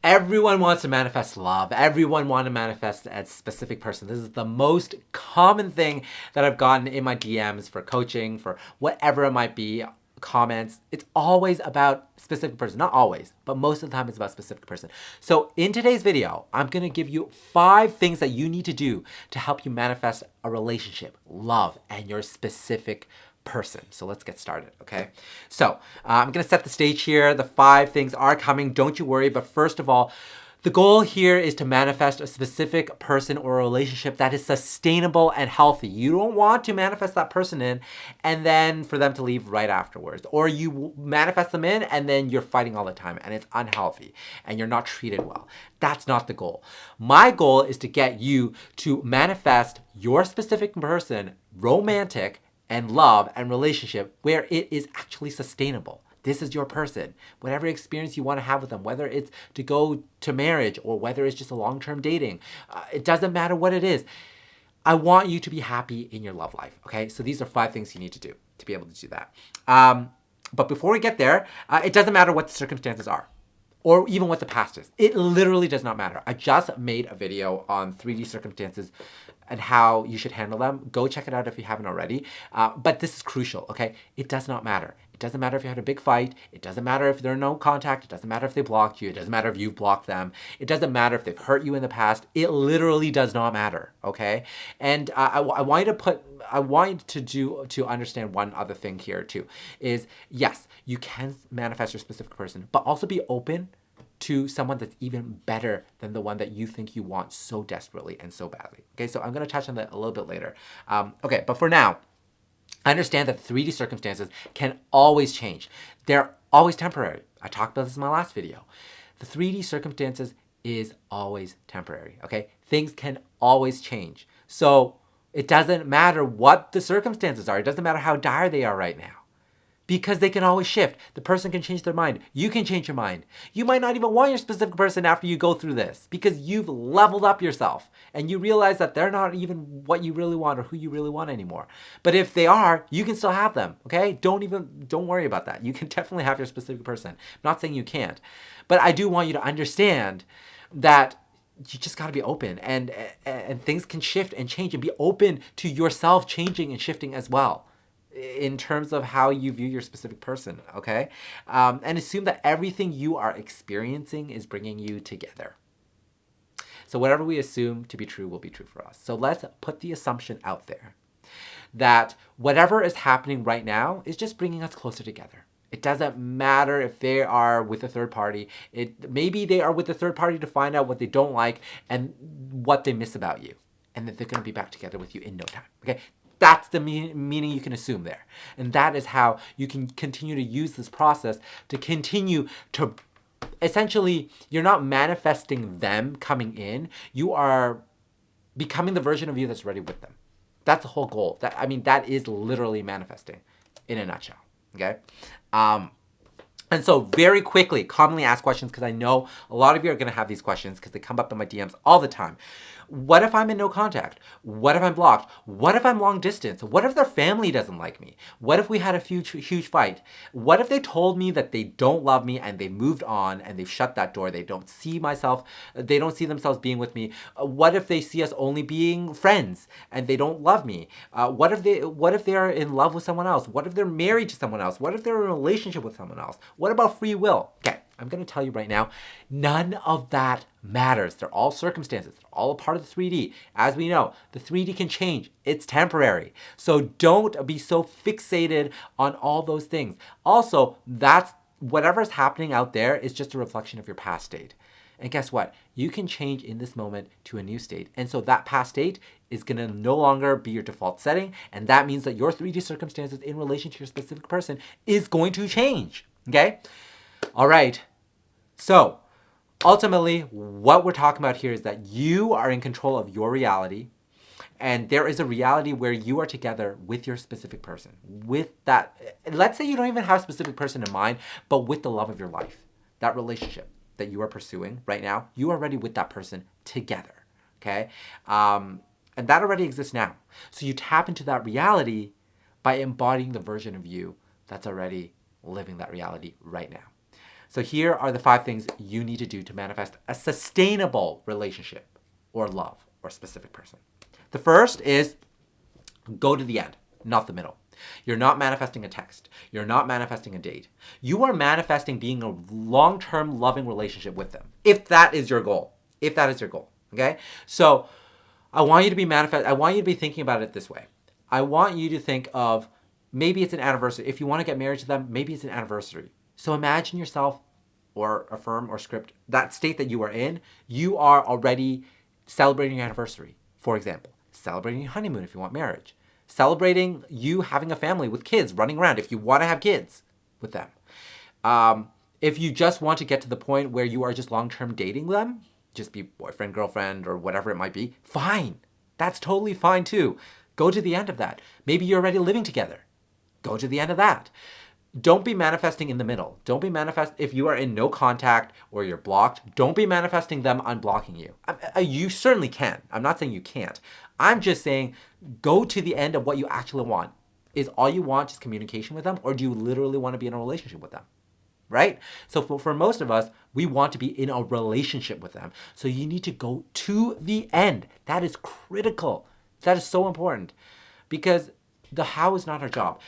Everyone wants to manifest love. Everyone wants to manifest a specific person. This is the most common thing that I've gotten in my DMs for coaching, for whatever it might be, comments. It's always about specific person. Not always, but most of the time it's about specific person. So in today's video, I'm going to give you 5 things that you need to do to help you manifest a relationship, love, and your specific person. So let's get started, okay? So I'm gonna set the stage here. The 5 things are coming, don't you worry. But first of all, the goal here is to manifest a specific person or a relationship that is sustainable and healthy. You don't want to manifest that person in and then for them to leave right afterwards. Or you manifest them in and then you're fighting all the time and it's unhealthy and you're not treated well. That's not the goal. My goal is to get you to manifest your specific person, romantic, and love and relationship where it is actually sustainable. This is your person. Whatever experience you want to have with them, whether it's to go to marriage or whether it's just a long-term dating, it doesn't matter what it is. I want you to be happy in your love life, okay? So these are 5 things you need to do to be able to do that. But before we get there, it doesn't matter what the circumstances are or even what the past is. It literally does not matter. I just made a video on 3D circumstances and how you should handle them. Go check it out if you haven't already. But this is crucial, okay? It does not matter. It doesn't matter if you had a big fight. It doesn't matter if there's no contact. It doesn't matter if they blocked you. It doesn't matter if you've blocked them. It doesn't matter if they've hurt you in the past. It literally does not matter, okay? And I want you to understand one other thing here too, is yes, you can manifest your specific person, but also be open to someone that's even better than the one that you think you want so desperately and so badly. Okay, so I'm going to touch on that a little bit later. Okay, but for now, I understand that 3D circumstances can always change. They're always temporary. I talked about this in my last video. The 3D circumstances is always temporary, okay? Things can always change. So it doesn't matter what the circumstances are. It doesn't matter how dire they are right now. Because they can always shift. The person can change their mind. You can change your mind. You might not even want your specific person after you go through this because you've leveled up yourself and you realize that they're not even what you really want or who you really want anymore. But if they are, you can still have them, okay? Don't worry about that. You can definitely have your specific person. I'm not saying you can't. But I do want you to understand that you just got to be open and things can shift and change, and be open to yourself changing and shifting as well, in terms of how you view your specific person, okay? And assume that everything you are experiencing is bringing you together. So whatever we assume to be true will be true for us. So let's put the assumption out there that whatever is happening right now is just bringing us closer together. It doesn't matter if they are with a third party. Maybe they are with a third party to find out what they don't like and what they miss about you, and that they're going to be back together with you in no time, okay? That's the meaning you can assume there. And that is how you can continue to use this process to continue to, essentially, you're not manifesting them coming in. You are becoming the version of you that's ready with them. That's the whole goal. That is literally manifesting in a nutshell, okay? And so very quickly, commonly asked questions, because I know a lot of you are going to have these questions because they come up in my DMs all the time. What if I'm in no contact? What if I'm blocked? What if I'm long distance? What if their family doesn't like me? What if we had a huge fight? What if they told me that they don't love me and they moved on and they've shut that door? They don't see themselves being with me. What if they see us only being friends and they don't love me? What if they are in love with someone else? What if they're married to someone else? What if they're in a relationship with someone else? What about free will? Okay, I'm going to tell you right now, none of that matters. They're all circumstances. They're all a part of the 3D. As we know, the 3D can change. It's temporary. So don't be so fixated on all those things. Also, whatever's happening out there is just a reflection of your past state. And guess what? You can change in this moment to a new state. And so that past state is going to no longer be your default setting. And that means that your 3D circumstances in relation to your specific person is going to change. Okay? All right. So ultimately, what we're talking about here is that you are in control of your reality. And there is a reality where you are together with your specific person. With that, let's say you don't even have a specific person in mind, but with the love of your life, that relationship that you are pursuing right now, you are already with that person together, okay? And that already exists now. So you tap into that reality by embodying the version of you that's already living that reality right now. So here are the 5 things you need to do to manifest a sustainable relationship or love or specific person. The first is go to the end, not the middle. You're not manifesting a text. You're not manifesting a date. You are manifesting being a long-term loving relationship with them. If that is your goal. If that is your goal. Okay? So I want you to be thinking about it this way. I want you to think of, maybe it's an anniversary. If you want to get married to them, maybe it's an anniversary. So imagine yourself, or affirm or script, that state that you are in, you are already celebrating your anniversary. For example, celebrating your honeymoon if you want marriage. Celebrating you having a family with kids running around if you want to have kids with them. If you just want to get to the point where you are just long-term dating them, just be boyfriend, girlfriend, or whatever it might be, fine. That's totally fine too. Go to the end of that. Maybe you're already living together. Go to the end of that. Don't be manifesting in the middle. Don't be if you are in no contact or you're blocked, don't be manifesting them unblocking you. You certainly can. I'm not saying you can't. I'm just saying go to the end of what you actually want. Is all you want just communication with them, or do you literally want to be in a relationship with them? Right? So for most of us, we want to be in a relationship with them. So you need to go to the end. That is critical. That is so important, because the how is not our job.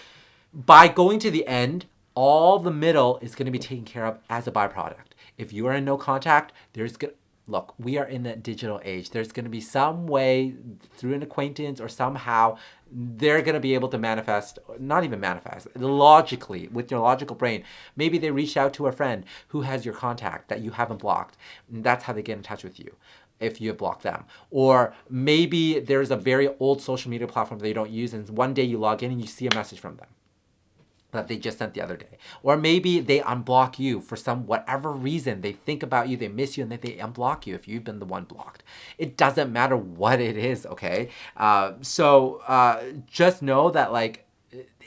By going to the end, all the middle is going to be taken care of as a byproduct. If you are in no contact, look, we are in the digital age. There's going to be some way through an acquaintance or somehow they're going to be able to manifest, not even manifest, logically, with your logical brain. Maybe they reached out to a friend who has your contact that you haven't blocked. And that's how they get in touch with you, if you have blocked them. Or maybe there's a very old social media platform they don't use, and one day you log in and you see a message from them that they just sent the other day. Or maybe they unblock you for whatever reason. They think about you, they miss you, and then they unblock you if you've been the one blocked. It doesn't matter what it is, okay? Just know that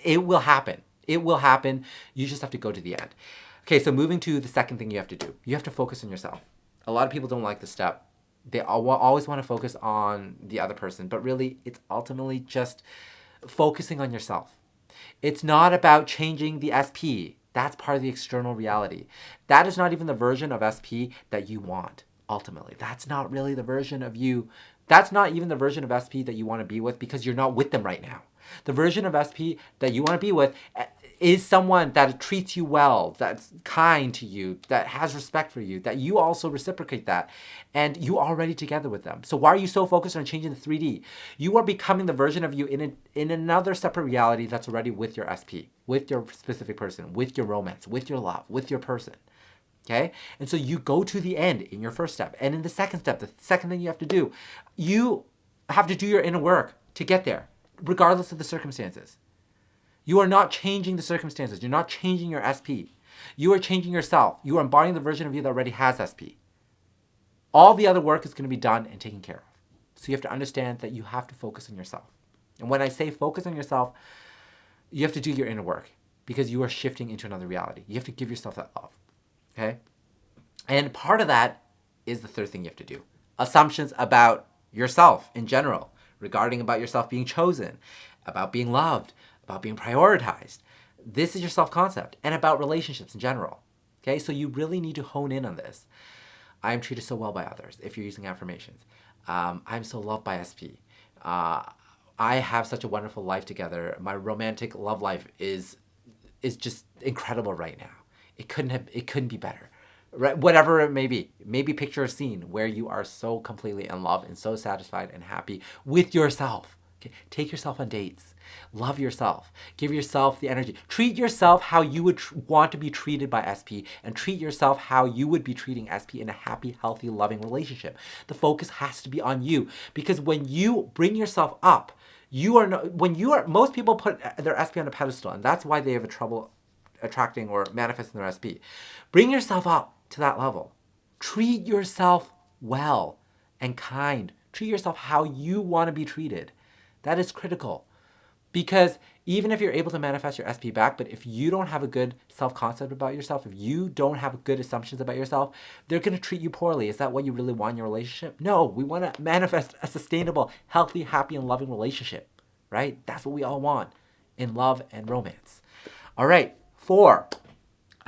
it will happen. It will happen. You just have to go to the end. Okay, so moving to the second thing you have to do. You have to focus on yourself. A lot of people don't like this step. They always want to focus on the other person, but really it's ultimately just focusing on yourself. It's not about changing the SP. That's part of the external reality. That is not even the version of SP that you want, ultimately. That's not really the version of you. That's not even the version of SP that you want to be with, because you're not with them right now. The version of SP that you want to be with is someone that treats you well, that's kind to you, that has respect for you, that you also reciprocate that, and you are already together with them. So why are you so focused on changing the 3D? You are becoming the version of you in another separate reality that's already with your SP, with your specific person, with your romance, with your love, with your person. Okay? And so you go to the end in your first step. And in the second step, the second thing you have to do, you have to do your inner work to get there, regardless of the circumstances. You are not changing the circumstances. You're not changing your SP. You are changing yourself. You are embodying the version of you that already has SP. All the other work is going to be done and taken care of. So you have to understand that you have to focus on yourself. And when I say focus on yourself, you have to do your inner work, because you are shifting into another reality. You have to give yourself that love. Okay? And part of that is the third thing you have to do. Assumptions about yourself in general, regarding about yourself being chosen, about being loved, about being prioritized. This is your self-concept, and about relationships in general. Okay? So you really need to hone in on this. I am treated so well by others, if you're using affirmations. I'm so loved by SP. I have such a wonderful life together. My romantic love life is just incredible right now. It couldn't be better. Right? Whatever it may be. Maybe picture a scene where you are so completely in love and so satisfied and happy with yourself. Okay? Take yourself on dates. Love yourself. Give yourself the energy. Treat yourself how you would want to be treated by SP, and treat yourself how you would be treating SP in a happy, healthy, loving relationship. The focus has to be on you, because when you bring yourself up, most people put their SP on a pedestal, and that's why they have trouble attracting or manifesting their SP. Bring yourself up to that level. Treat yourself well and kind. Treat yourself how you want to be treated. That is critical. Because even if you're able to manifest your SP back, but if you don't have a good self-concept about yourself, if you don't have good assumptions about yourself, they're going to treat you poorly. Is that what you really want in your relationship? No, we want to manifest a sustainable, healthy, happy, and loving relationship, right? That's what we all want in love and romance. All right, 4,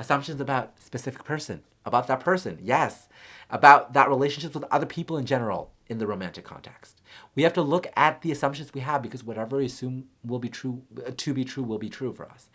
Assumptions about specific person, about that person, yes. About that relationships with other people in general in the romantic context. We have to look at the assumptions we have because whatever we assume will be true, to be true will be true for us.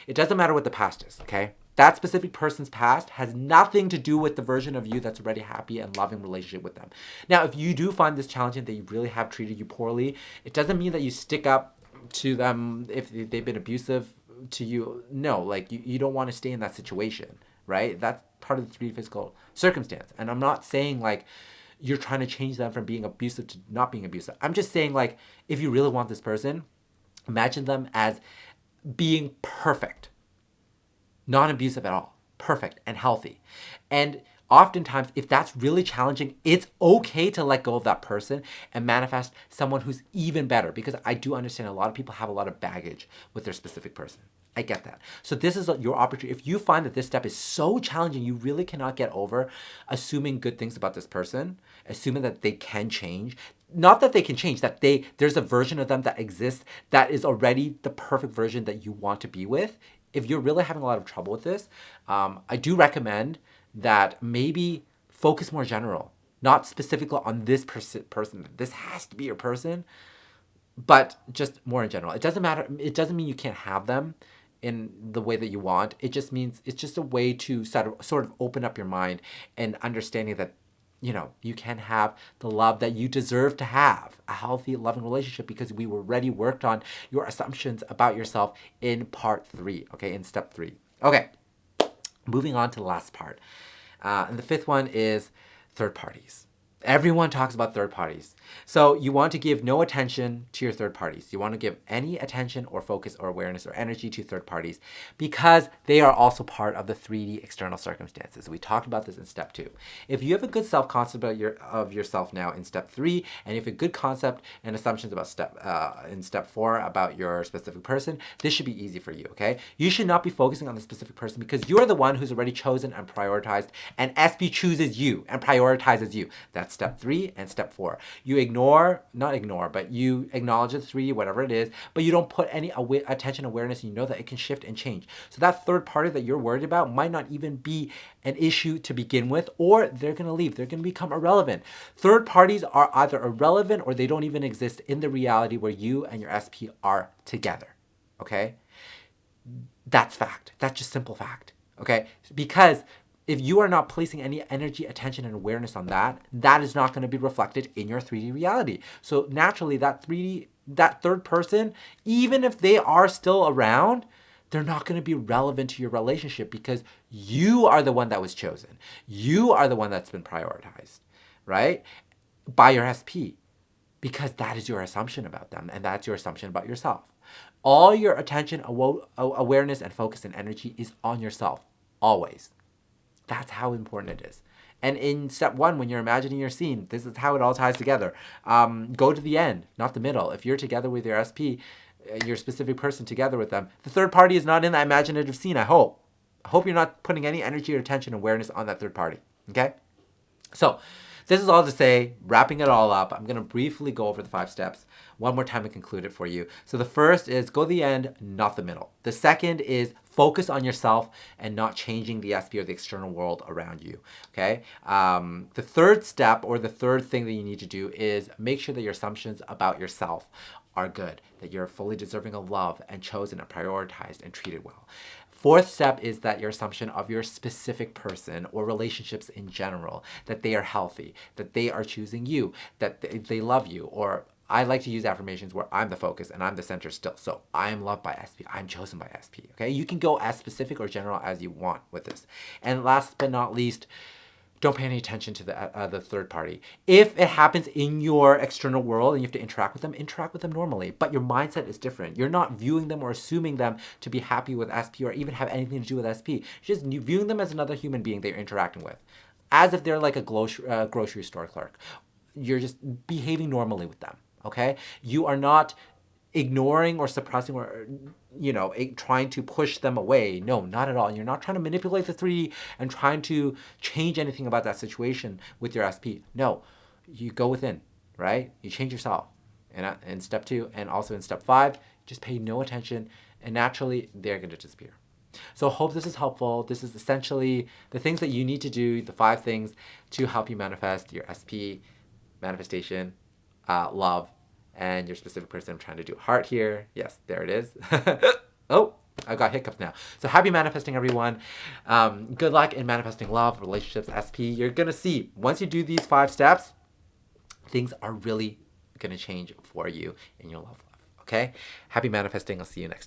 It doesn't matter what the past is, okay? That specific person's past has nothing to do with the version of you that's already happy and loving relationship with them. Now, if you do find this challenging, that you really have treated you poorly, it doesn't mean that you stick up to them if they've been abusive to you. No, like you don't want to stay in that situation, right? That's part of the 3D physical circumstance. And I'm not saying like you're trying to change them from being abusive to not being abusive. I'm just saying like if you really want this person, imagine them as being perfect, non-abusive at all, perfect and healthy. And oftentimes, if that's really challenging, it's okay to let go of that person and manifest someone who's even better, because I do understand a lot of people have a lot of baggage with their specific person. I get that. So this is your opportunity. If you find that this step is so challenging, you really cannot get over assuming good things about this person, assuming that they can change. Not that they can change, that there's a version of them that exists that is already the perfect version that you want to be with. If you're really having a lot of trouble with this, I do recommend that maybe focus more general, not specifically on this person. This has to be your person, but just more in general. It doesn't matter. It doesn't mean you can't have them in the way that you want. It just means it's just a way to sort of open up your mind and understanding that, you know, you can have the love that you deserve to have, a healthy, loving relationship, because we already worked on your assumptions about yourself in part 3, okay, in step 3. Okay, moving on to the last part. And the 5th one is third parties. Everyone talks about third parties. So you want to give no attention to your third parties. You want to give any attention or focus or awareness or energy to third parties because they are also part of the 3D external circumstances. We talked about this in step 2. If you have a good self-concept of yourself now in step 3, and you have a good concept and assumptions about in step 4 about your specific person, this should be easy for you, okay? You should not be focusing on the specific person because you're the one who's already chosen and prioritized, and SP chooses you and prioritizes you. That's step 3 and step 4. You not ignore, but you acknowledge the 3, whatever it is, but you don't put any attention, awareness, and you know that it can shift and change. So that third party that you're worried about might not even be an issue to begin with, or they're going to leave. They're going to become irrelevant. Third parties are either irrelevant or they don't even exist in the reality where you and your SP are together, okay? That's fact. That's just simple fact, okay? Because if you are not placing any energy, attention, and awareness on that, that is not going to be reflected in your 3D reality. So naturally, that third person, even if they are still around, they're not going to be relevant to your relationship because you are the one that was chosen. You are the one that's been prioritized, right? By your SP, because that is your assumption about them, and that's your assumption about yourself. All your attention, awareness, and focus and energy is on yourself, always. That's how important it is. And in step 1, when you're imagining your scene, this is how it all ties together. Go to the end, not the middle. If you're together with your SP, your specific person together with them, the third party is not in the imaginative scene, I hope. I hope you're not putting any energy or attention awareness on that third party, okay? So this is all to say, wrapping it all up, I'm going to briefly go over the 5 steps one more time and conclude it for you. So the first is go to the end, not the middle. The second is focus on yourself and not changing the SP or the external world around you, okay? The third step, or the third thing that you need to do, is make sure that your assumptions about yourself are good, that you're fully deserving of love and chosen and prioritized and treated well. Fourth step is that your assumption of your specific person or relationships in general, that they are healthy, that they are choosing you, that they love you, or I like to use affirmations where I'm the focus and I'm the center still. So I am loved by SP. I'm chosen by SP. Okay, you can go as specific or general as you want with this. And last but not least, don't pay any attention to the third party. If it happens in your external world and you have to interact with them normally. But your mindset is different. You're not viewing them or assuming them to be happy with SP or even have anything to do with SP. You're just viewing them as another human being that you're interacting with, as if they're like a grocery store clerk. You're just behaving normally with them. Okay? You are not ignoring or suppressing or, trying to push them away. No, not at all. You're not trying to manipulate the 3D and trying to change anything about that situation with your SP. No, you go within, right? You change yourself. And in step 2 and also in step 5, just pay no attention and naturally they're going to disappear. So hope this is helpful. This is essentially the things that you need to do, the 5 things to help you manifest your SP, manifestation, love, and your specific person. I'm trying to do a heart here. Yes, there it is. Oh, I got hiccups now. So happy manifesting, everyone. Good luck in manifesting love, relationships, SP. You're going to see, once you do these 5 steps, things are really going to change for you in your love life. Okay? Happy manifesting. I'll see you next time.